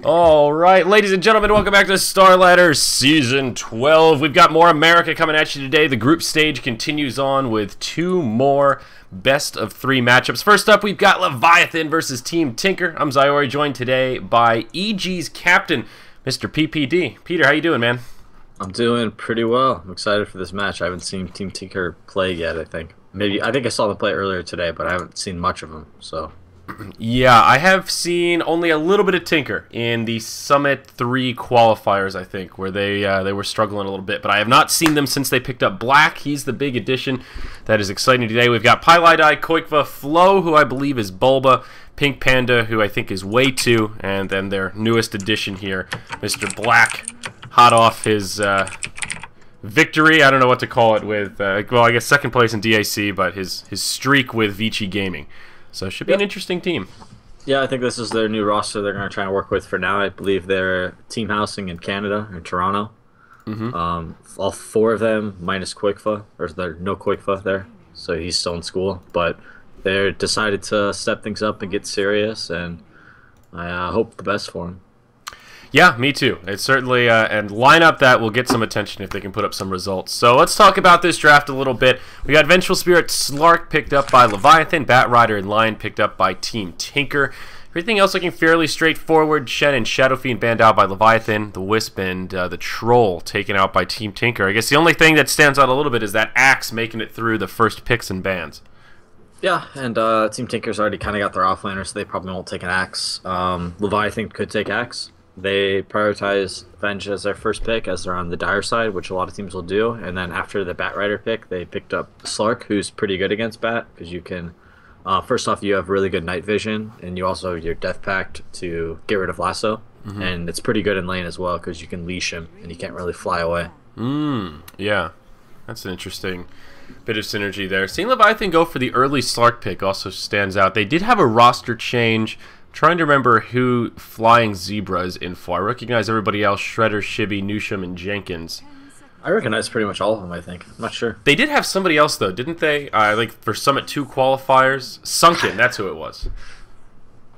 All right, ladies and gentlemen, welcome back to Star Ladder Season 12. We've got more America coming at you today. The group stage continues on with two more best-of-3 matchups. First up, we've got Leviathan versus Team Tinker. I'm Zyori, joined today by EG's captain, Mr. PPD. Peter, how you doing, man? I'm doing pretty well. I'm excited for this match. I haven't seen Team Tinker play yet, I think. I think I saw them play earlier today, but I haven't seen much of them, so... Yeah, I have seen only a little bit of Tinker in the Summit 3 qualifiers, I think, where they were struggling a little bit. But I have not seen them since they picked up Black. He's the big addition that is exciting today. We've got Pylidai, Koikva, Flo, who I believe is Bulba, Pink Panda, who I think is Way 2, and then their newest addition here, Mr. Black, hot off his victory. I don't know what to call it with, well, I guess second place in DAC, but his streak with Vici Gaming. So it should be an interesting team. Yeah, I think this is their new roster they're going to try and work with for now. I believe they're team housing in Canada, in Toronto. All 4 of them, minus Koikva, or there's no Koikva there, so he's still in school. But they decided to step things up and get serious, and I hope the best for him. Yeah, me too. It's certainly and lineup that will get some attention if they can put up some results. So let's talk about this draft a little bit. We got Vengeful Spirit Slark picked up by Leviathan, Bat Rider and Lion picked up by Team Tinker. Everything else looking fairly straightforward. Shen and Shadow Fiend banned out by Leviathan, the Wisp and the Troll taken out by Team Tinker. I guess the only thing that stands out a little bit is that Axe making it through the first picks and bans. Yeah, and Team Tinker's already kind of got their offlaner, so they probably won't take an Axe. Leviathan could take Axe. They prioritize Venge as their first pick as they're on the dire side, which a lot of teams will do. And then after the Bat Rider pick, they picked up Slark, who's pretty good against Bat, because you can, first off, you have really good night vision, and you also have your Death Pact to get rid of Lasso. And it's pretty good in lane as well, because you can leash him, and he can't really fly away. Yeah, that's an interesting bit of synergy there. Seeing Leviathan go for the early Slark pick also stands out. They did have a roster change. Trying to remember who Flying Zebra is in for. I recognize everybody else: Shredder, Shibby, Newsham, and Jenkins. I recognize pretty much all of them, I think. I'm not sure. They did have somebody else, though, didn't they? Like for Summit 2 qualifiers. Sunken, that's who it was.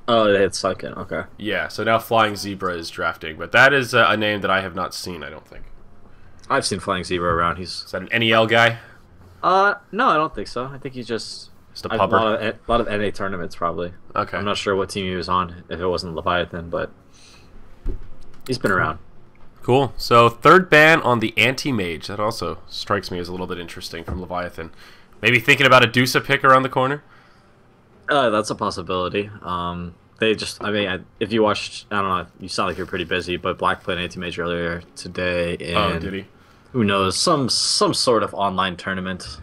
Oh, they had Sunken, okay. Yeah, so now Flying Zebra is drafting. But that is a name that I have not seen, I don't think. I've seen Flying Zebra around. Is that an NEL guy? No, I don't think so. I think he's just a pubber. A lot of NA tournaments, probably. Okay. I'm not sure what team he was on, if it wasn't Leviathan, but he's been around. Cool. So, third ban on the Anti-Mage. That also strikes me as a little bit interesting from Leviathan. Maybe thinking about a Dusa pick around the corner? That's a possibility. They just, I mean, if you watched, I don't know, you sound like you're pretty busy, but Black played Anti-Mage earlier today in, oh, did he? Who knows, some sort of online tournament.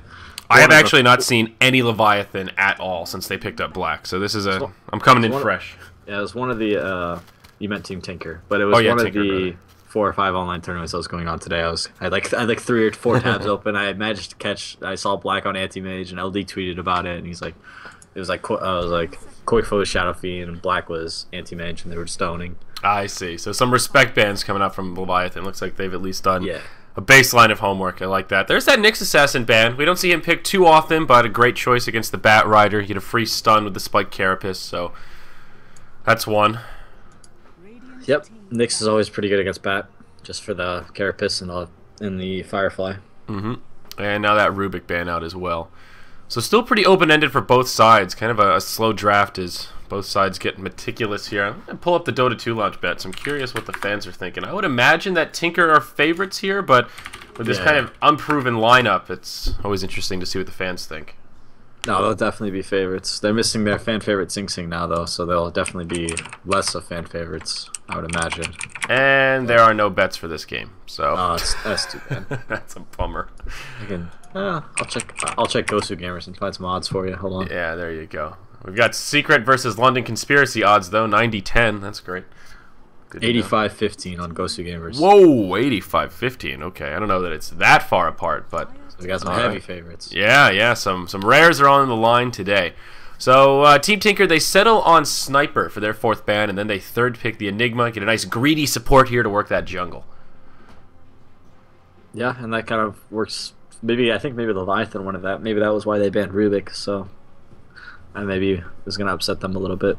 I have actually not seen any Leviathan at all since they picked up Black, so this is I'm coming in fresh. Yeah, it was one of the, you meant Team Tinker, but it was one of the 4 or 5 online tournaments that was going on today. I had like 3 or 4 tabs open. I managed to catch, I saw Black on Anti-Mage, and LD tweeted about it, and he's like, I was like Koikva was Shadow Fiend, and Black was Anti-Mage, and they were stoning. I see. So some respect bans coming up from Leviathan. Looks like they've at least done a baseline of homework. I like that. There's that Nyx Assassin ban. We don't see him picked too often, but a great choice against the Bat Rider. You get a free stun with the Spike Carapace, so that's one. Yep, Nyx is always pretty good against Bat, just for the Carapace and the Firefly. And now that Rubik ban out as well. So still pretty open-ended for both sides. Kind of a slow draft as both sides get meticulous here. I'm going to pull up the Dota 2 launch bets. I'm curious what the fans are thinking. I would imagine that Tinker are favorites here, but with this kind of unproven lineup, it's always interesting to see what the fans think. No, they'll definitely be favorites. They're missing their fan favorite Sing Sing now, though, so they'll definitely be less of fan favorites, I would imagine. And there are no bets for this game, so that's too bad. That's a bummer. I'll check Gosu Gamers and find some odds for you. Hold on. Yeah, there you go. We've got Secret versus London Conspiracy odds, though. 90-10. That's great. 85-15 on Gosu Gamers. Whoa, 85-15. Okay, I don't know that it's that far apart, but we got some heavy favorites. Yeah, some rares are on the line today. So Team Tinker, they settle on Sniper for their 4th ban, and then they 3rd pick the Enigma. Get a nice greedy support here to work that jungle. Yeah, and that kind of works. I think maybe Leviathan wanted that. Maybe that was why they banned Rubik. So, and maybe it was going to upset them a little bit.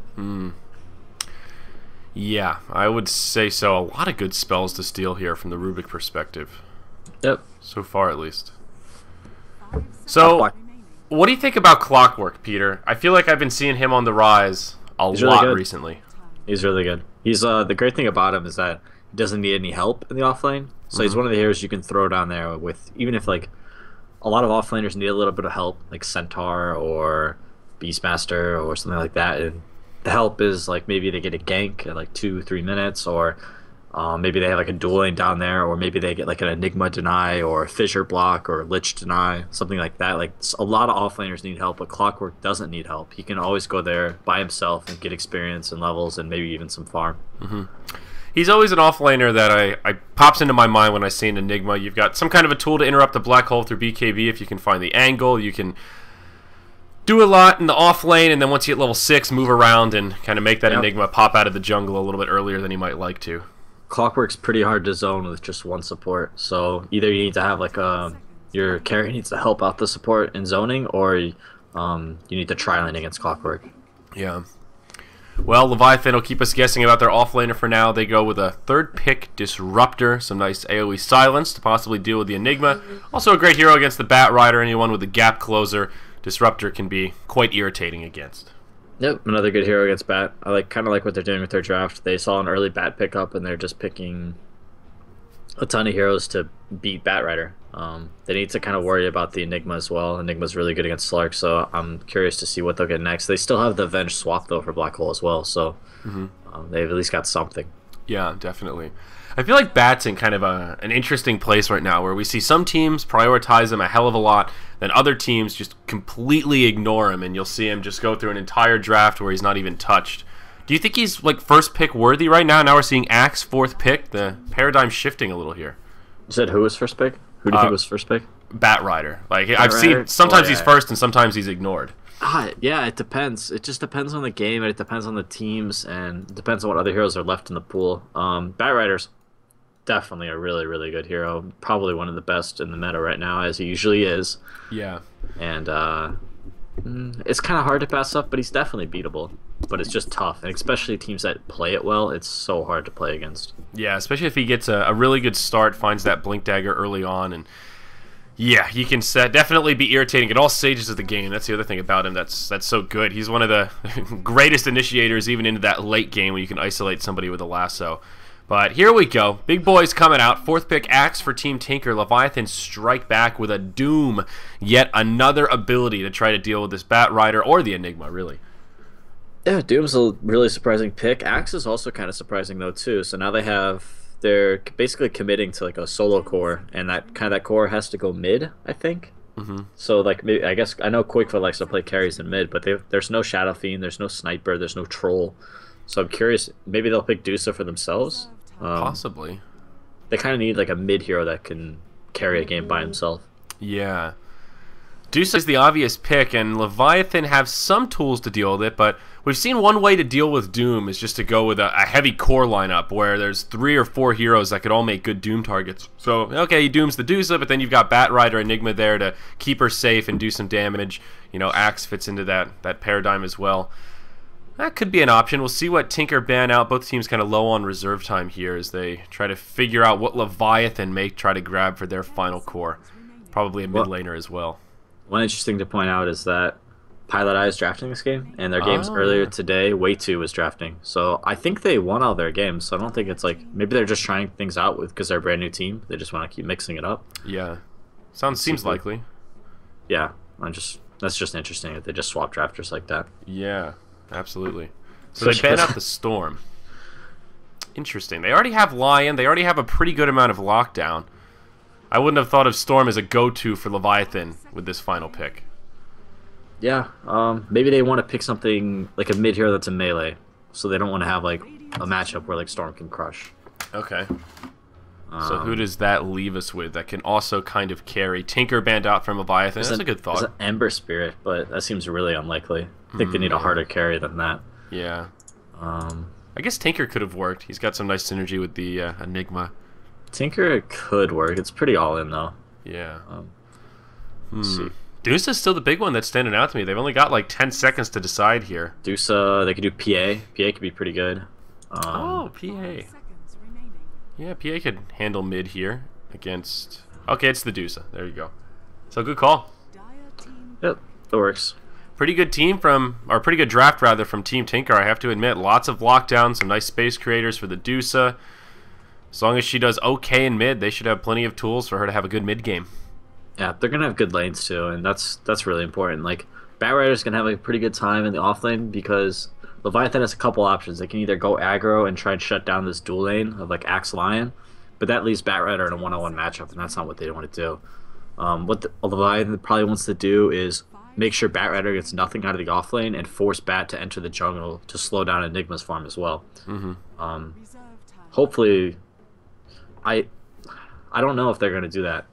Yeah, I would say so. A lot of good spells to steal here from the Rubik perspective. Yep. So far, at least. So, what do you think about Clockwork, Peter? I feel like I've been seeing him on the rise a lot recently. He's really good. He's the great thing about him is that he doesn't need any help in the offlane. So he's one of the heroes you can throw down there with, even if like a lot of offlaners need a little bit of help, like Centaur or Beastmaster or something like that. And the help is like maybe they get a gank at like 2-3 minutes, or maybe they have like a dueling down there, or maybe they get like an Enigma deny or a Fissure block or a Lich deny, something like that. Like a lot of offlaners need help, but Clockwork doesn't need help. He can always go there by himself and get experience and levels and maybe even some farm. He's always an offlaner that I pops into my mind when I see an Enigma. You've got some kind of a tool to interrupt the black hole through BKB if you can find the angle. You can do a lot in the off lane, and then once you hit level 6, move around and kind of make that Enigma pop out of the jungle a little bit earlier than you might like to. Clockwork's pretty hard to zone with just one support, so either you need to have like your carry needs to help out the support in zoning, or you need to try lane against Clockwork. Yeah. Well, Leviathan will keep us guessing about their offlaner for now. They go with a 3rd pick Disruptor, some nice AoE silence to possibly deal with the Enigma. Also a great hero against the Bat Rider, anyone with the Gap Closer. Disruptor can be quite irritating against. Yep, another good hero against Bat. I kind of like what they're doing with their draft. They saw an early Bat pickup, and they're just picking a ton of heroes to beat Bat Rider. They need to kind of worry about the Enigma as well. Enigma's really good against Slark, so I'm curious to see what they'll get next. They still have the Avenge swap, though, for Black Hole as well, so they've at least got something. Yeah, definitely. I feel like Bat's in kind of an interesting place right now, where we see some teams prioritize him a hell of a lot, then other teams just completely ignore him, and you'll see him just go through an entire draft where he's not even touched. Do you think he's like 1st pick worthy right now? Now we're seeing Axe 4th pick. The paradigm shifting a little here. You said who was 1st pick? Who do you think was 1st pick? Bat Rider. Like I've seen sometimes he's 1st and sometimes he's ignored. Yeah, it depends. It just depends on the game, and it depends on the teams, and it depends on what other heroes are left in the pool. Bat Rider's definitely a really, really good hero. Probably one of the best in the meta right now, as he usually is. Yeah. And it's kind of hard to pass up, but he's definitely beatable. But it's just tough, and especially teams that play it well, it's so hard to play against. Yeah, especially if he gets a really good start, finds that Blink Dagger early on, and yeah, he can definitely be irritating at all stages of the game. That's the other thing about him that's so good. He's one of the greatest initiators even into that late game when you can isolate somebody with a lasso. But here we go. Big boys coming out. 4th pick Axe for Team Tinker. Leviathan strike back with a Doom. Yet another ability to try to deal with this Bat Rider or the Enigma, really. Yeah, Doom's a really surprising pick. Axe is also kind of surprising, though, too. So now they're basically committing to like a solo core, and that core has to go mid, I think. So like maybe, I guess I know Quickfoot likes to play carries in mid, but there's no Shadow Fiend, there's no Sniper, there's no Troll. So I'm curious, maybe they'll pick Dusa for themselves. Possibly. They kind of need like a mid hero that can carry a game by himself. Yeah. Dusa is the obvious pick, and Leviathan have some tools to deal with it, but we've seen one way to deal with Doom is just to go with a heavy core lineup where there's 3 or 4 heroes that could all make good Doom targets. So, okay, he Dooms the Dusa, but then you've got Bat Rider, Enigma there to keep her safe and do some damage. You know, Axe fits into that paradigm as well. That could be an option. We'll see what Tinker ban out. Both teams kind of low on reserve time here as they try to figure out what Leviathan may try to grab for their final core. Probably a mid laner as well. One interesting to point out is that Pilot Eye is drafting this game, and their games earlier today, Way 2 was drafting. So I think they won all their games, so I don't think it's like, maybe they're just trying things out because they're a brand new team. They just want to keep mixing it up. Yeah. Seems likely. Yeah. That's just interesting that they just swap drafters like that. Yeah, absolutely. So they ban out the Storm. Interesting. They already have Lion. They already have a pretty good amount of lockdown. I wouldn't have thought of Storm as a go-to for Leviathan with this final pick. Yeah, maybe they want to pick something like a mid hero that's a melee, so they don't want to have like a matchup where like Storm can crush. Okay. So who does that leave us with that can also kind of carry? Tinker banned out from Leviathan. That's a good thought. There's an Ember Spirit, but that seems really unlikely. I think they need a harder carry than that. Yeah. I guess Tinker could have worked. He's got some nice synergy with the Enigma. Tinker could work. It's pretty all in though. Yeah. Dusa's still the big one that's standing out to me. They've only got like 10 seconds to decide here. Dusa, they could do PA. PA could be pretty good. Oh, PA. Yeah, PA could handle mid here against... Okay, it's the Dusa. There you go. So good call. Yep, that works. Pretty good team from... Or pretty good draft, rather, from Team Tinker, I have to admit. Lots of lockdowns, some nice space creators for the Dusa. As long as she does okay in mid, they should have plenty of tools for her to have a good mid game. Yeah, they're going to have good lanes, too, and that's really important. Like, Batrider's going to have a pretty good time in the off lane because Leviathan has a couple options. They can either go aggro and try and shut down this dual lane of, like, Axe Lion, but that leaves Batrider in a one-on-one matchup, and that's not what they want to do. What Leviathan probably wants to do is make sure Batrider gets nothing out of the off lane and force Bat to enter the jungle to slow down Enigma's farm as well. Hopefully, I don't know if they're going to do that.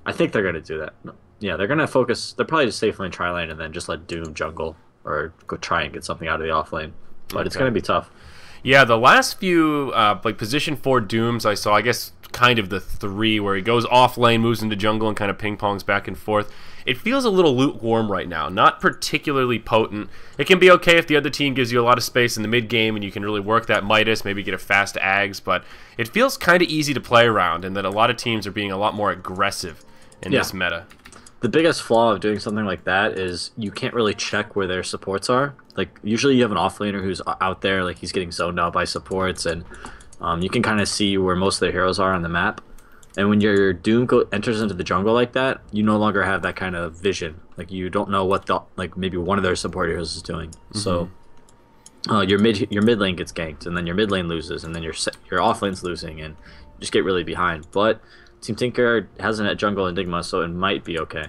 I think they're going to do that. Yeah, they're going to focus. They're probably just safe lane, tri lane, and then just let Doom jungle or go try and get something out of the off lane. But it's going to be tough. Yeah, the last few like position 4 Dooms I saw, I guess kind of the 3 where he goes off lane, moves into jungle, and kind of ping pongs back and forth. It feels a little lukewarm right now, not particularly potent. It can be okay if the other team gives you a lot of space in the mid game and you can really work that Midas, maybe get a fast Ags, but it feels kind of easy to play around, and that a lot of teams are being a lot more aggressive in this meta. The biggest flaw of doing something like that is you can't really check where their supports are. Like, usually you have an offlaner who's out there, like he's getting zoned out by supports, and you can kind of see where most of their heroes are on the map. And when your Doom enters into the jungle like that, you no longer have that kind of vision. Like, you don't know what maybe one of their support heroes is doing. So your mid lane gets ganked, and then your mid lane loses, and then your off lane's losing, and you just get really behind. But Team Tinker has a jungle Enigma, so it might be okay.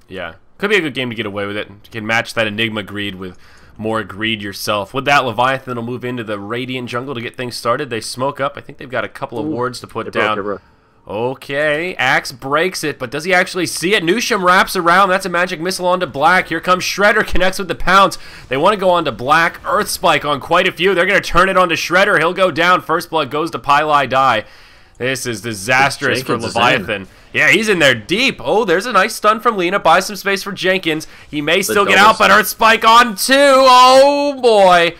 Yeah. Could be a good game to get away with it. You can match that Enigma greed with more greed yourself. With that, Leviathan will move into the Radiant jungle to get things started. They smoke up. I think they've got a couple of wards to put down. Okay, Axe breaks it, but does he actually see it? Nusham wraps around. That's a magic missile onto Black. Here comes Shredder, connects with the Pounce. They want to go onto Black. Earth Spike on quite a few. They're going to turn it onto Shredder. He'll go down. First blood goes to Pylai Die. This is disastrous for Leviathan. Yeah, he's in there deep. Oh, there's a nice stun from Lina. Buy some space for Jenkins. He may still get out, but Earth Spike on 2. Oh, boy.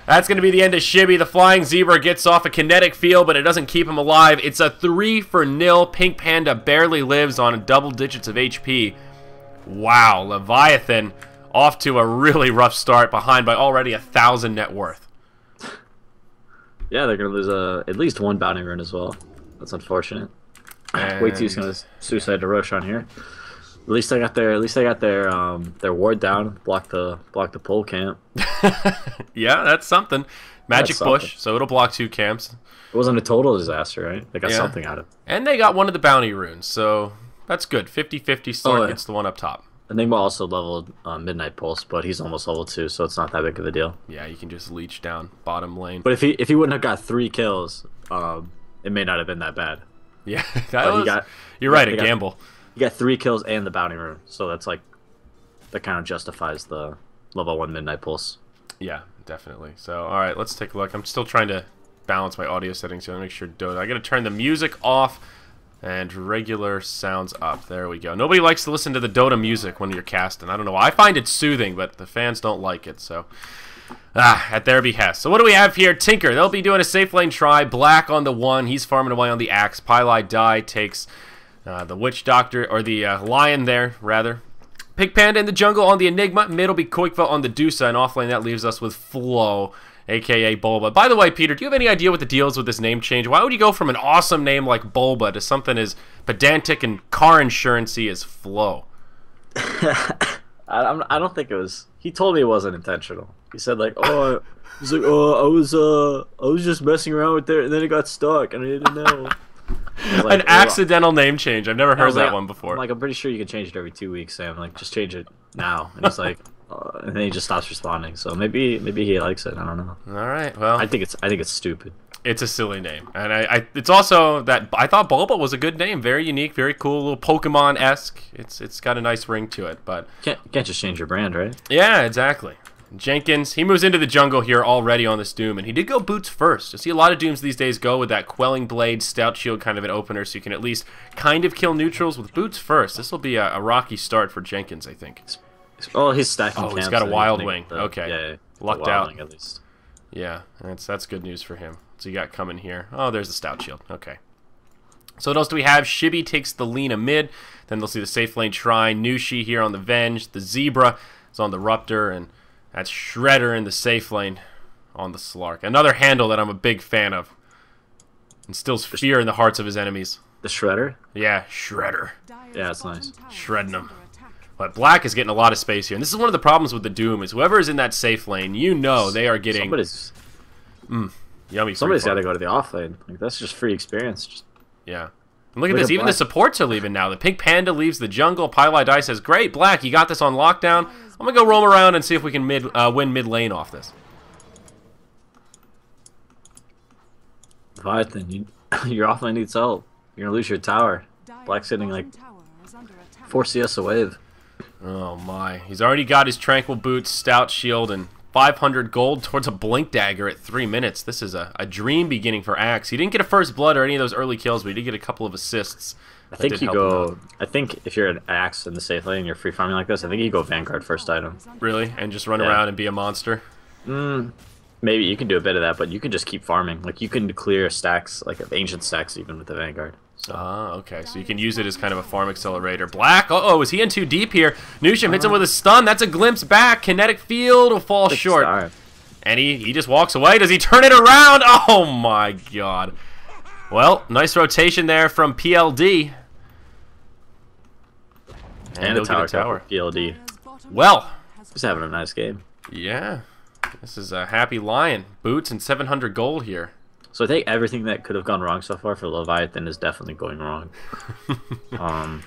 That's going to be the end of Shibby. The Flying Zebra gets off a kinetic field, but it doesn't keep him alive. It's a 3-0. Pink Panda barely lives on double digits of HP. Wow, Leviathan off to a really rough start, behind by already 1,000 net worth. Yeah, they're going to lose at least 1 bounty rune as well. That's unfortunate. Wait till he's going to suicide to Roshan here. At least they got their ward down, block the pole camp. Yeah, that's something. Magic push, so it'll block 2 camps. It wasn't a total disaster, right? They got something out of it. And they got one of the bounty runes, so that's good. 50-50 start gets the one up top. Enigma also leveled Midnight Pulse, but he's almost level 2, so it's not that big of a deal. Yeah, you can just leech down bottom lane. But if he wouldn't have got 3 kills, it may not have been that bad. Yeah, you're right, a gamble. You got 3 kills and the bounty rune, so that kind of justifies the level 1 Midnight Pulse. Yeah, definitely. So, all right, let's take a look. I'm still trying to balance my audio settings here to make sure Dota. I got to turn the music off and regular sounds up. There we go. Nobody likes to listen to the Dota music when you're casting. I don't know why. I find it soothing, but the fans don't like it. So, at their behest. So what do we have here? Tinker. They'll be doing a safe lane try. Black on the 1. He's farming away on the Axe. Pylai Die takes the Witch Doctor, or the Lion there, rather. Pink Panda in the jungle on the Enigma. Mid will be Koikva on the Dusa, and offlane that leaves us with Flo, a.k.a. Bulba. By the way, Peter, do you have any idea what the deal is with this name change? Why would you go from an awesome name like Bulba to something as pedantic and car insurance-y as Flo? I don't think it was... He told me it wasn't intentional. He said, like, I was just messing around with it, and then it got stuck, and I didn't know. Like, an accidental name change. I've never heard that one before. I'm pretty sure you can change it every 2 weeks, Sam. Like, just change it now. And he's like, and then he just stops responding. So maybe he likes it. I don't know. All right. Well, I think it's stupid. It's a silly name, and it's also that I thought Bulba was a good name, very unique, very cool, a little Pokemon-esque. It's got a nice ring to it, but can't just change your brand, right? Yeah, exactly. Jenkins, he moves into the jungle here already on this Doom, and he did go boots first. You see a lot of Dooms these days go with that Quelling Blade, Stout Shield kind of an opener, so you can at least kind of kill neutrals with boots first. This will be a rocky start for Jenkins, I think. Oh, he's stacking camps. He's got a Wild Wing. Okay. Yeah, lucked out. At least. Yeah, that's good news for him. So you got coming here. Oh, there's the Stout Shield. Okay. So what else do we have? Shibi takes the Lina mid. Then they'll see the safe lane Shrine. Nushi here on the Venge. The Zebra is on the Ruptor. And that's Shredder in the safe lane on the Slark. Another handle that I'm a big fan of. Instills fear in the hearts of his enemies. The Shredder? Yeah, Shredder. Yeah, it's nice. Shredding them. But Black is getting a lot of space here. And this is one of the problems with the Doom is whoever is in that safe lane, you know they are getting... yummy. Somebody's got to go to the off lane. Like, that's just free experience. Just... Yeah. And look at this. Even the supports are leaving now. The Pink Panda leaves the jungle. Pylai Dai says, great, Black, you got this on lockdown. I'm going to go roam around and see if we can win mid lane off this. Leviathan, your offlane needs help. You're gonna lose your tower. Black's hitting like 4 CS a wave. Oh my. He's already got his Tranquil Boots, Stout Shield, and 500 gold towards a Blink Dagger at 3 minutes. This is a dream beginning for Axe. He didn't get a first blood or any of those early kills, but he did get a couple of assists. I think if you're an Axe in the safe lane and you're free farming like this, I think you go Vanguard first item. Really? And just run around and be a monster? Maybe you can do a bit of that, but you can just keep farming. Like, you can clear stacks, like ancient stacks even with the Vanguard. So. Okay. So you can use it as kind of a farm accelerator. Black, is he in too deep here? Nushim hits him with a stun. That's a glimpse back. Kinetic Field will fall short. And he just walks away. Does he turn it around? Oh, my God. Well, nice rotation there from PLD. And a tower. PLD. Well. He's having a nice game. Yeah. This is a happy lion. Boots and 700 gold here. So I think everything that could have gone wrong so far for Leviathan is definitely going wrong. Yeah,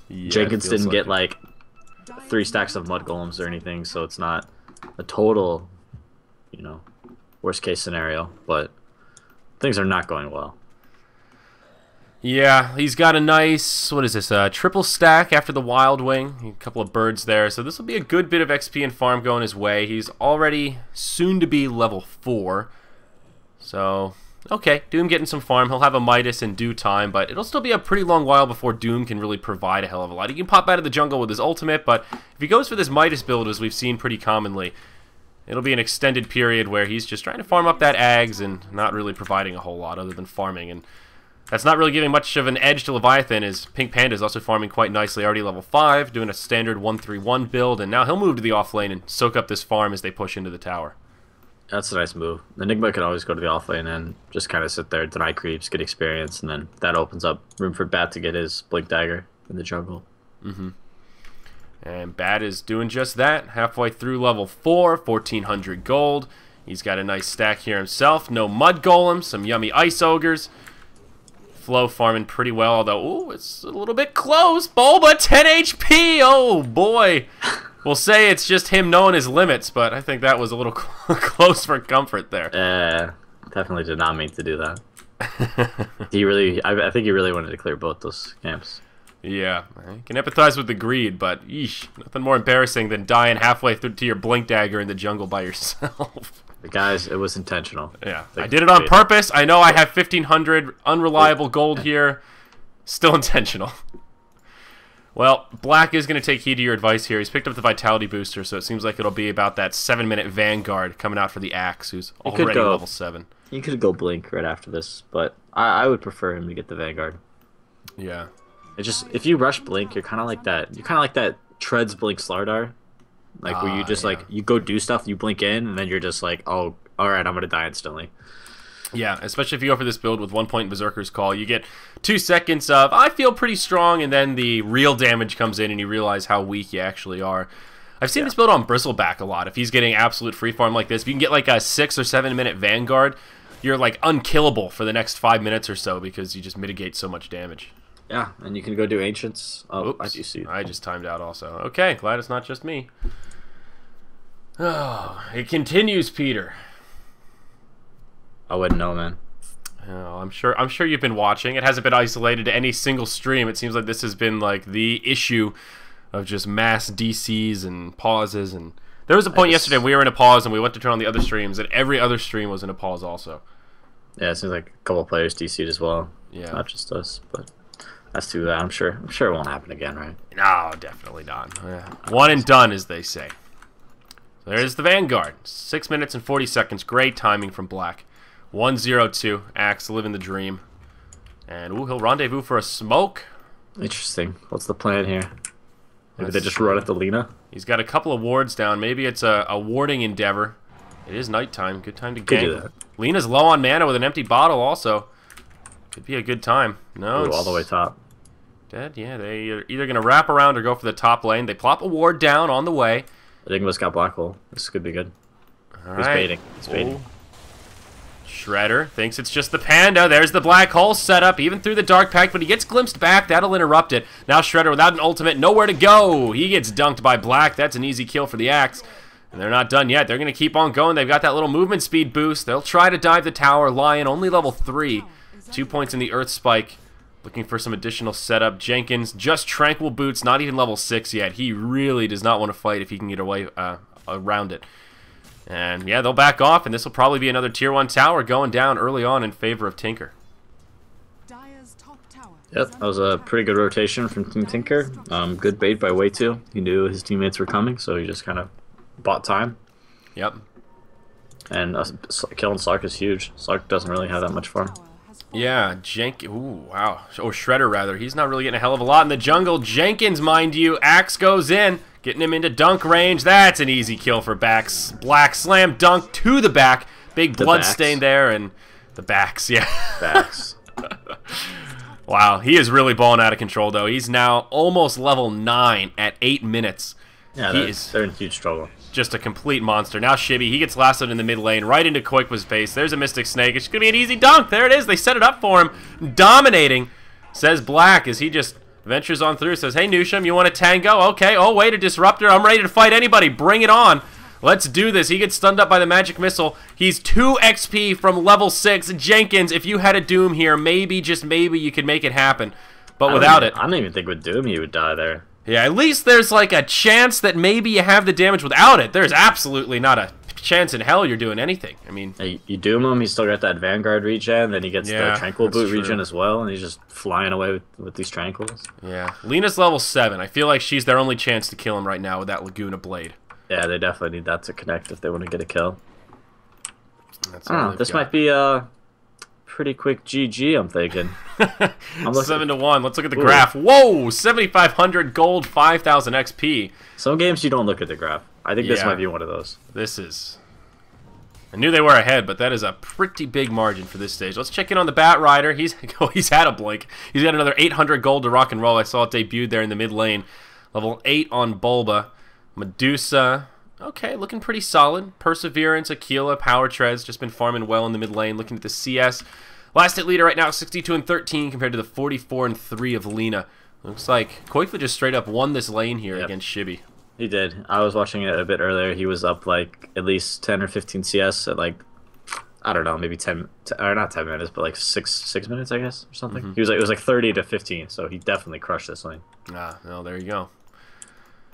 Jenkins didn't get like 3 stacks of mud golems or anything, so it's not a total, worst case scenario, but things are not going well. Yeah, he's got a nice, what is this, triple stack after the Wild Wing. A couple of birds there, so this will be a good bit of XP and farm going his way. He's already soon to be level 4. So, okay, Doom getting some farm. He'll have a Midas in due time, but it'll still be a pretty long while before Doom can really provide a hell of a lot. He can pop out of the jungle with his ultimate, but if he goes for this Midas build, as we've seen pretty commonly, it'll be an extended period where he's just trying to farm up that Ags and not really providing a whole lot other than farming. And that's not really giving much of an edge to Leviathan, as Pink Panda is also farming quite nicely, already level 5, doing a standard 1-3-1 build, and now he'll move to the off lane and soak up this farm as they push into the tower. That's a nice move. Enigma can always go to the off lane and just kind of sit there, deny creeps, get experience, and then that opens up room for Bat to get his Blink Dagger in the jungle. And Bat is doing just that, halfway through level 4, 1,400 gold. He's got a nice stack here himself. No Mud Golems, some yummy Ice Ogres. Flow farming pretty well, although, it's a little bit close. Bulba, 10 HP! Oh, boy. We'll say it's just him knowing his limits, but I think that was a little close for comfort there. Definitely did not mean to do that. I think he really wanted to clear both those camps. Yeah, I can empathize with the greed, but yeesh, nothing more embarrassing than dying halfway through to your Blink Dagger in the jungle by yourself. Guys, it was intentional. Yeah, I did it on purpose. I know I have 1,500 unreliable gold here. Still intentional. Well, Black is going to take heed to your advice here. He's picked up the Vitality Booster, so it seems like it'll be about that 7-minute Vanguard coming out for the Axe, who's already level 7. You could go Blink right after this, but I would prefer him to get the Vanguard. Yeah. It's just, if you rush Blink, you're kind of like that. You're kind of like that Treads Blink Slardar. Like, where you just, you go do stuff, you blink in, and then you're just like, oh, alright, I'm going to die instantly. Yeah, especially if you go for this build with 1 point Berserker's Call. You get 2 seconds of, I feel pretty strong, and then the real damage comes in, and you realize how weak you actually are. I've seen this build on Bristleback a lot. If he's getting absolute free farm like this, if you can get like a 6 or 7 minute Vanguard, you're like unkillable for the next 5 minutes or so because you just mitigate so much damage. Yeah, and you can go do Ancients. Oh, oops, I do see. I just timed out also. Okay, glad it's not just me. Oh, it continues, Peter. I wouldn't know, man. Oh, I'm sure you've been watching. It hasn't been isolated to any single stream. It seems like this has been like the issue of just mass DCs and pauses. And there was a point yesterday we were in a pause and we went to turn on the other streams, and every other stream was in a pause also. Yeah, it seems like a couple of players DC'd as well. Yeah, not just us, but that's too bad. I'm sure it won't happen again, right? No, definitely not. Yeah. One and done, as they say. There's the Vanguard. 6 minutes and 40 seconds. Great timing from Black. 1-0-2. Axe living the dream. And ooh, he'll rendezvous for a smoke. Interesting. What's the plan here? Maybe they just run at the Lina? He's got a couple of wards down. Maybe it's a warding endeavor. It is nighttime. Good time to gank. Lina's low on mana with an empty bottle also. Could be a good time. No, ooh, all the way top. Dead? Yeah, they are either going to wrap around or go for the top lane. They plop a ward down on the way. Enigma's got Black Hole. This could be good. All He's right. baiting. He's baiting. Ooh. Shredder thinks it's just the Panda. There's the Black Hole setup, even through the Dark Pact, but he gets glimpsed back. That'll interrupt it. Now Shredder without an ultimate, nowhere to go. He gets dunked by Black. That's an easy kill for the Axe. And they're not done yet. They're going to keep on going. They've got that little movement speed boost. They'll try to dive the tower. Lion, only level 3. 2 points in the Earth Spike. Looking for some additional setup. Jenkins, just Tranquil Boots, not even level 6 yet. He really does not want to fight if he can get away around it. And yeah, they'll back off, and this will probably be another Tier 1 tower going down early on in favor of Tinker. Yep, that was a pretty good rotation from Team Tinker. Good bait by Way 2. He knew his teammates were coming, so he just kind of bought time. Yep. And killing Slark is huge. Slark doesn't really have that much farm. Yeah, ooh, wow. Or Shredder, rather. He's not really getting a hell of a lot in the jungle. Jenkins, mind you. Axe goes in, getting him into dunk range. That's an easy kill for Backs. Black slam dunk to the back. Big blood stain there, and the Backs, yeah. Backs. Wow, he is really balling out of control, though. He's now almost level 9 at 8 minutes. Yeah, they're in huge trouble. Just a complete monster. Now Shibby, he gets lassoed in the mid lane, right into Koikwa's face. There's a Mystic Snake. It's going to be an easy dunk. There it is. They set it up for him. Dominating, says Black, as he just ventures on through. Says, hey, Nusham, you want a tango? Okay. Oh, wait, a disruptor. I'm ready to fight anybody. Bring it on. Let's do this. He gets stunned up by the magic missile. He's 2 XP from level 6. Jenkins, if you had a Doom here, maybe, just maybe, you could make it happen. But without it... I don't even think with Doom he would die there. Yeah, at least there's like a chance that maybe you have the damage without it. There's absolutely not a chance in hell you're doing anything. I mean... You Doom him, he's still got that Vanguard regen, then he gets the Tranquil Boot regen as well, and he's just flying away with these Tranquils. Yeah. Lena's level 7. I feel like she's their only chance to kill him right now with that Laguna Blade. Yeah, they definitely need that to connect if they want to get a kill. That's I don't know, this might be a pretty quick GG, I'm thinking. I'm 7-1. Let's look at the graph. Whoa! 7,500 gold, 5,000 XP. Some games you don't look at the graph. I think this might be one of those. This is... I knew they were ahead, but that is a pretty big margin for this stage. Let's check in on the Bat Rider. He's had a blink. He's got another 800 gold to rock and roll. I saw it debuted there in the mid lane. Level 8 on Bulba. Medusa, okay, looking pretty solid. Perseverance, Aquila, Power Treads, just been farming well in the mid lane. Looking at the CS. Last hit leader right now, 62-13 compared to the 44-3 of Lina. Looks like Koikwa just straight up won this lane here against Shibby. He did. I was watching it a bit earlier. He was up like at least 10 or 15 CS at like, I don't know, maybe 10, or not 10 minutes, but like 6 minutes, I guess, or something. He was like, it was like 30-15, so he definitely crushed this lane. Ah, well, there you go.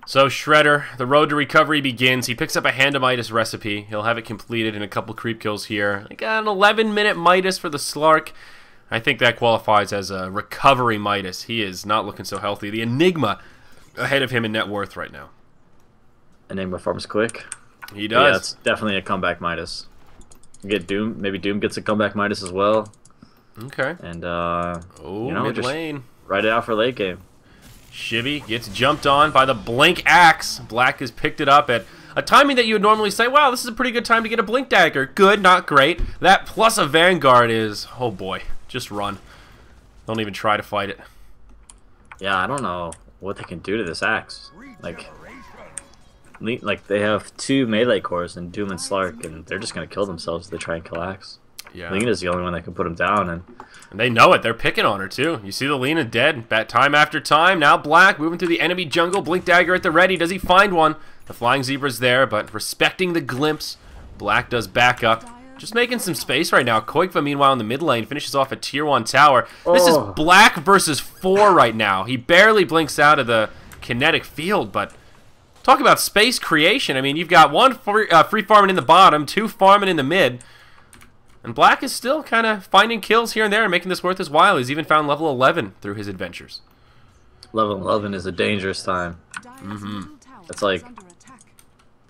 So Shredder, the road to recovery begins. He picks up a Hand of Midas recipe. He'll have it completed in a couple creep kills here. Like an 11-minute Midas for the Slark. I think that qualifies as a recovery Midas. He is not looking so healthy. The Enigma ahead of him in net worth right now. Enigma farms quick. He does. Yeah, it's definitely a comeback Midas. Get Doom. Maybe Doom gets a comeback Midas as well. Okay. And mid lane. Write it out for late game. Shibby gets jumped on by the Blink Axe. Black has picked it up at a timing that you would normally say, wow, this is a pretty good time to get a Blink Dagger. Good, not great. That plus a Vanguard is, oh boy, just run. Don't even try to fight it. Yeah, I don't know what they can do to this Axe. Like they have 2 melee cores in Doom and Slark, and they're just going to kill themselves if they try and kill Axe. Yeah. Lena's the only one that can put him down, and they know it. They're picking on her, too. You see the Lena dead. Time after time. Now Black moving through the enemy jungle. Blink Dagger at the ready. Does he find one? The Flying Zebra's there, but respecting the glimpse, Black does back up. Just making some space right now. Koikwa, meanwhile, in the mid lane, finishes off a Tier 1 tower. This is Black versus 4 right now. He barely blinks out of the kinetic field, but talk about space creation. I mean, you've got 1 free farming in the bottom, 2 farming in the mid. And Black is still kind of finding kills here and there and making this worth his while. He's even found level 11 through his adventures. Level 11 is a dangerous time. It's like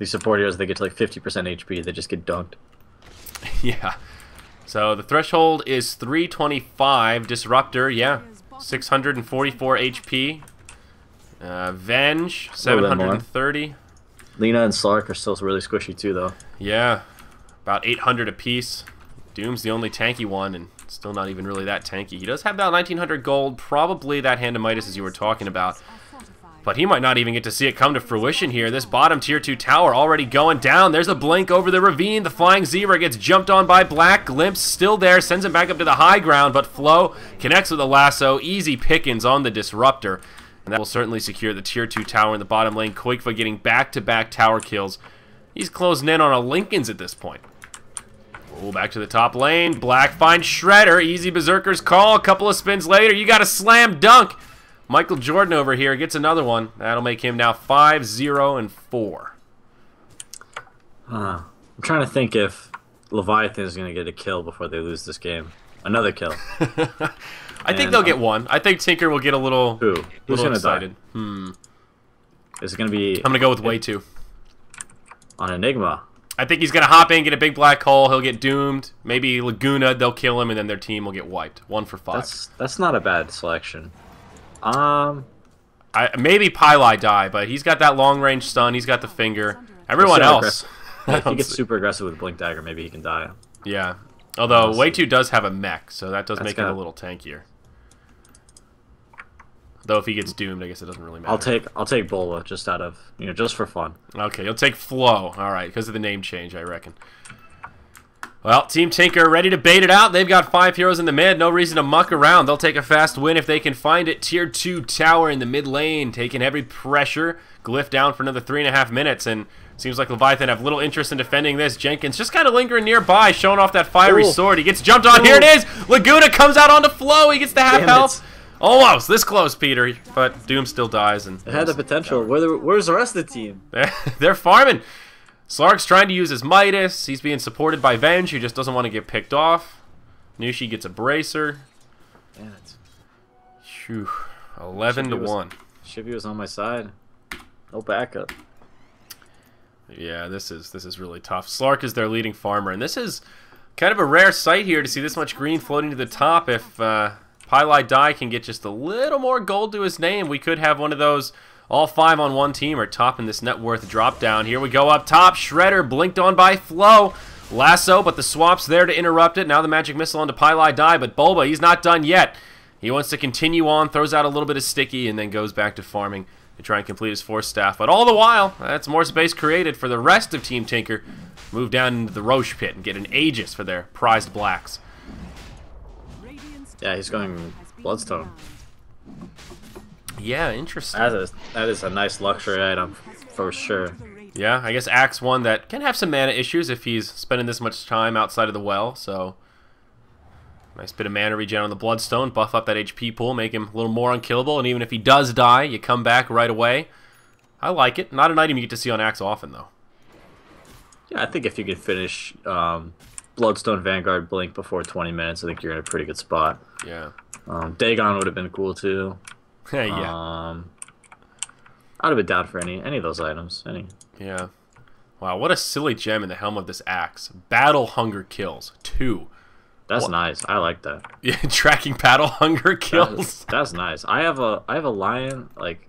These support heroes, they get to like 50% HP. They just get dunked. Yeah. So the threshold is 325. Disruptor, yeah, 644 HP. Venge, 730. Lina and Slark are still really squishy too, though. Yeah, about 800 apiece. Doom's the only tanky one, and still not even really that tanky. He does have about 1900 gold, probably that Hand of Midas as you were talking about. But he might not even get to see it come to fruition here. This bottom tier 2 tower already going down. There's a blink over the ravine. The flying zebra gets jumped on by Black. Glimpse still there, sends him back up to the high ground, but Flo connects with a lasso. Easy pickings on the disruptor. And that will certainly secure the tier 2 tower in the bottom lane. Koikfa getting back-to-back tower kills. He's closing in on a Lincoln's at this point. Oh, back to the top lane. Black finds Shredder. Easy Berserker's call. A couple of spins later, you got a slam dunk. Michael Jordan over here gets another one. That'll make him now 5-0-4. I'm trying to think if Leviathan is going to get a kill before they lose this game. Another kill. I think they'll get one. I think Tinker will get a little, Who's little gonna excited. Die? Is it going to be... I'm going to go with Way 2. On Enigma? I think he's going to hop in, get a big black hole. He'll get doomed. Maybe Laguna, they'll kill him, and then their team will get wiped. 1 for 5. That's not a bad selection. Maybe Pylai die, but he's got that long-range stun. He's got the finger. Everyone else... If he gets super aggressive with Blink Dagger, maybe he can die. Yeah. Although, Way 2 does have a mech, so that does make it a little tankier. Though if he gets doomed, I guess it doesn't really matter. I'll take Bola just out of, just for fun. Okay, you'll take Flo. All right, because of the name change, I reckon. Well, Team Tinker ready to bait it out. They've got 5 heroes in the mid. No reason to muck around. They'll take a fast win if they can find it. Tier 2 tower in the mid lane, taking heavy pressure. Glyph down for another 3.5 minutes, and seems like Leviathan have little interest in defending this. Jenkins just kind of lingering nearby, showing off that fiery sword. He gets jumped on. Here it is. Laguna comes out onto Flo. He gets the half health. Almost. This close, Peter. But Doom still dies. And it had the potential. Where's the rest of the team? They're farming. Slark's trying to use his Midas. He's being supported by Venge, who just doesn't want to get picked off. Nushi gets a bracer. Damn it. Phew. 11-1. Shivy was on my side. No backup. Yeah, this is really tough. Slark is their leading farmer, and this is kind of a rare sight here to see this much green floating to the top. If Pylai Dai can get just a little more gold to his name, we could have one of those all 5 on one team are topping this net worth drop down. Here we go up top. Shredder blinked on by Flo. Lasso, but the swap's there to interrupt it. Now the magic missile onto Pylai Dai, but Bulba, he's not done yet. He wants to continue on, throws out a little bit of sticky, and then goes back to farming to try and complete his force staff. But all the while, that's more space created for the rest of Team Tinker. Move down into the Roche pit and get an Aegis for their prized blacks. Yeah, he's going Bloodstone. Yeah, interesting. That is a nice luxury item for sure. Yeah, I guess Axe one that can have some mana issues if he's spending this much time outside of the well, so nice bit of mana regen on the Bloodstone, buff up that HP pool, make him a little more unkillable, and even if he does die, you come back right away. I like it. Not an item you get to see on Axe often, though. Yeah, I think if you could finish Bloodstone Vanguard Blink before 20 minutes, I think you're in a pretty good spot. Yeah. Dagon would have been cool, too. Yeah. I'd have been down for any of those items. Yeah. Wow, what a silly gem in the helm of this Axe. Battle Hunger kills. 2. That's nice. I like that. Yeah, tracking battle hunger kills. That's nice. I have a lion like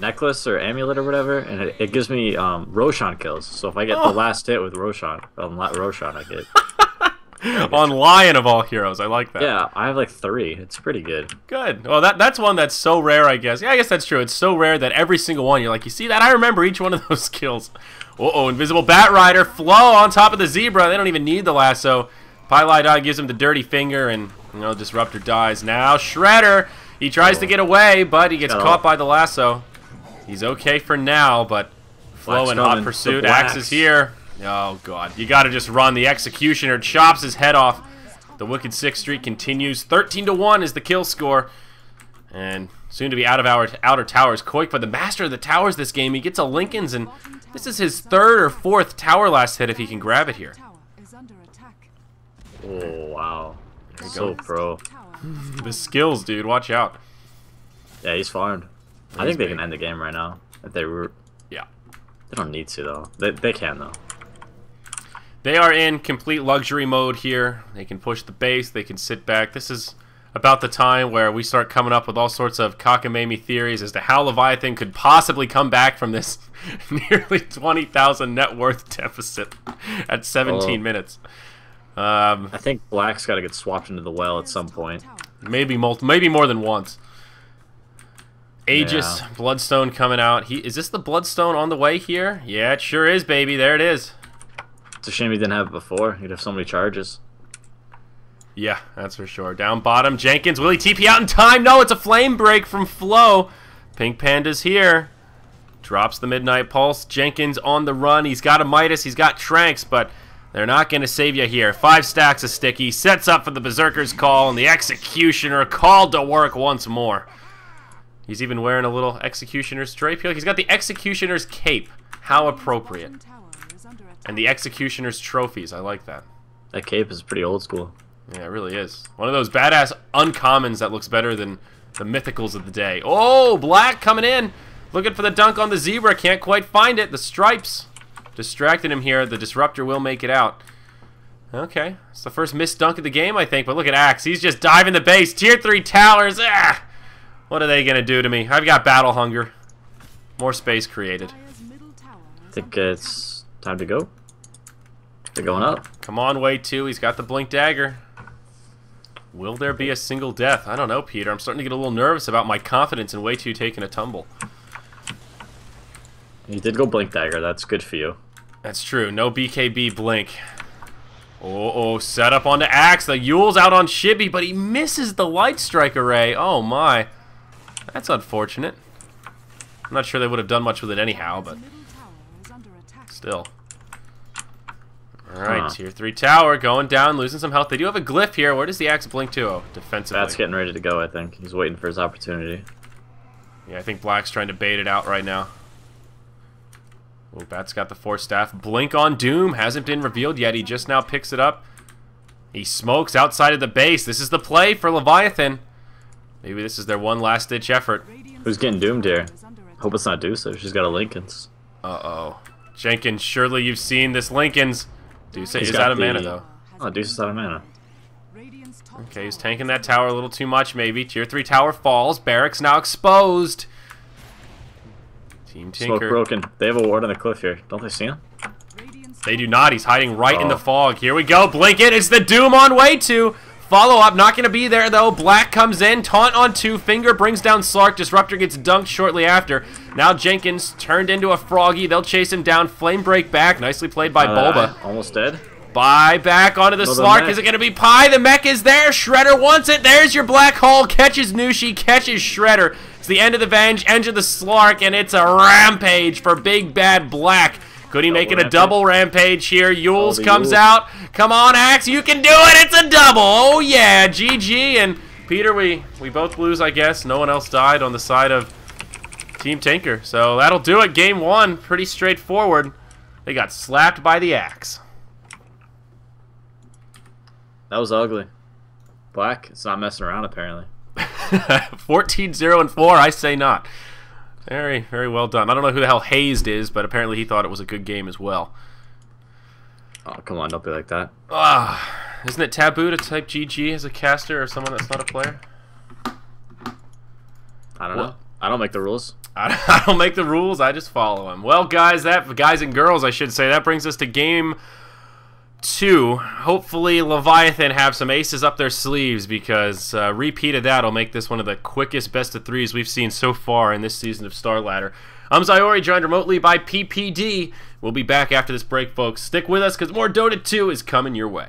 necklace or amulet or whatever, and it gives me Roshan kills. So if I get the last hit with Roshan, I get on lion of all heroes. I like that. Yeah, I have like 3. It's pretty good. Good. Well, that's one that's so rare, I guess. Yeah, I guess that's true. It's so rare that every single one you're like, you see that? I remember each one of those kills. Uh-oh, Invisible Bat Rider, Flo on top of the zebra. They don't even need the lasso. Pylai Dai gives him the dirty finger, and Disruptor dies. Now Shredder, he tries to get away, but he gets caught by the lasso. He's okay for now, but Flo in hot pursuit. Axe is here. Oh god, you got to just run. The Executioner chops his head off. The Wicked 6th streak continues. 13-1 is the kill score, and soon to be out of our outer towers. Koikfa, the master of the towers this game, he gets a Lincoln's, and this is his 3rd or 4th tower last hit if he can grab it here. Oh, wow. So pro. The skills, dude. Watch out. Yeah, he's farmed. I think they can end the game right now. If they They don't need to, though. They can, though. They are in complete luxury mode here. They can push the base. They can sit back. This is about the time where we start coming up with all sorts of cockamamie theories as to how Leviathan could possibly come back from this nearly 20,000 net worth deficit at 17 minutes. I think Black's got to get swapped into the well at some point. Maybe more than once. Aegis, Yeah. Bloodstone coming out. Is this the Bloodstone on the way here? Yeah, it sure is, baby. There it is. It's a shame he didn't have it before. He'd have so many charges. Yeah, that's for sure. Down bottom, Jenkins. Will he TP out in time? No, it's a flame break from Flo. Pink Panda's here. Drops the Midnight Pulse. Jenkins on the run. He's got a Midas. He's got Tranks, but they're not going to save you here. 5 stacks of Sticky. Sets up for the Berserker's Call, and the Executioner called to work once more. He's even wearing a little Executioner's drape here. He's got the Executioner's cape. How appropriate. And the Executioner's trophies. I like that. That cape is pretty old school. Yeah, it really is. One of those badass uncommons that looks better than the mythicals of the day. Oh, Black coming in. Looking for the dunk on the Zebra. Can't quite find it. The stripes distracted him here. The Disruptor will make it out. Okay. It's the first missed dunk of the game, I think. But look at Axe. He's just diving the base. Tier 3 towers. Ah! What are they going to do to me? I've got battle hunger. More space created. I think it's time to go. They're going up. Come on, Way 2. He's got the Blink Dagger. Will there be a single death? I don't know, Peter. I'm starting to get a little nervous about my confidence in Way 2 taking a tumble. You did go Blink Dagger. That's good for you. That's true. No BKB Blink. Oh, set up onto Axe. The Yule's out on Shibby, but he misses the Light Strike Array. Oh, my. That's unfortunate. I'm not sure they would have done much with it anyhow, but still. Alright, Tier 3 tower going down, losing some health. They do have a glyph here. Where does the Axe blink to? Oh, defensively. That's getting ready to go, I think. He's waiting for his opportunity. Yeah, I think Black's trying to bait it out right now. Oh, Bat's got the Force Staff. Blink on Doom. Hasn't been revealed yet. He just now picks it up. He smokes outside of the base. This is the play for Leviathan. Maybe this is their one last-ditch effort. Who's getting doomed here? Hope it's not Dusa. She's got a Lincoln's. Uh-oh. Jenkins, surely you've seen this Lincoln's. Dusa is got out of mana, though. Oh, Dusa's out of mana. Okay, he's tanking that tower a little too much, maybe. Tier 3 tower falls. Barracks now exposed. Team Tinker. Smoke broken. They have a ward on the cliff here. Don't they see him? They do not. He's hiding right in the fog. Here we go. Blink it. It's the Doom on Way 2. Follow up. Not going to be there, though. Black comes in. Taunt on 2. Finger brings down Slark. Disruptor gets dunked shortly after. Now Jenkins turned into a Froggy. They'll chase him down. Flame break back. Nicely played by Bulba. Almost dead. Buy back onto the Slark. Is it going to be Pie? The mech is there. Shredder wants it. There's your Black Hole. Catches Nushi. Catches Shredder. It's the end of the Venge. End of the Slark. And it's a rampage for Big Bad Black. Could he make it a double rampage here? Yules comes out. Come on, Axe. You can do it. It's a double. Oh, yeah. GG. And Peter, we both lose, I guess. No one else died on the side of Team Tinker. So that'll do it. Game 1. Pretty straightforward. They got slapped by the Axe. That was ugly. Black, it's not messing around, apparently. 14-0-4. I say not. Very, very well done. I don't know who the hell Hazed is, but apparently he thought it was a good game as well. Oh, come on, don't be like that. Isn't it taboo to type GG as a caster or someone that's not a player? I don't know. I don't make the rules. I don't make the rules. I just follow them. Well, guys and girls, I should say, that brings us to game 2. Hopefully Leviathan have some aces up their sleeves, because repeat of that will make this one of the quickest best of 3s we've seen so far in this season of Star Ladder. I'm Zyori, joined remotely by PPD. We'll be back after this break, folks. Stick with us, because more Dota 2 is coming your way.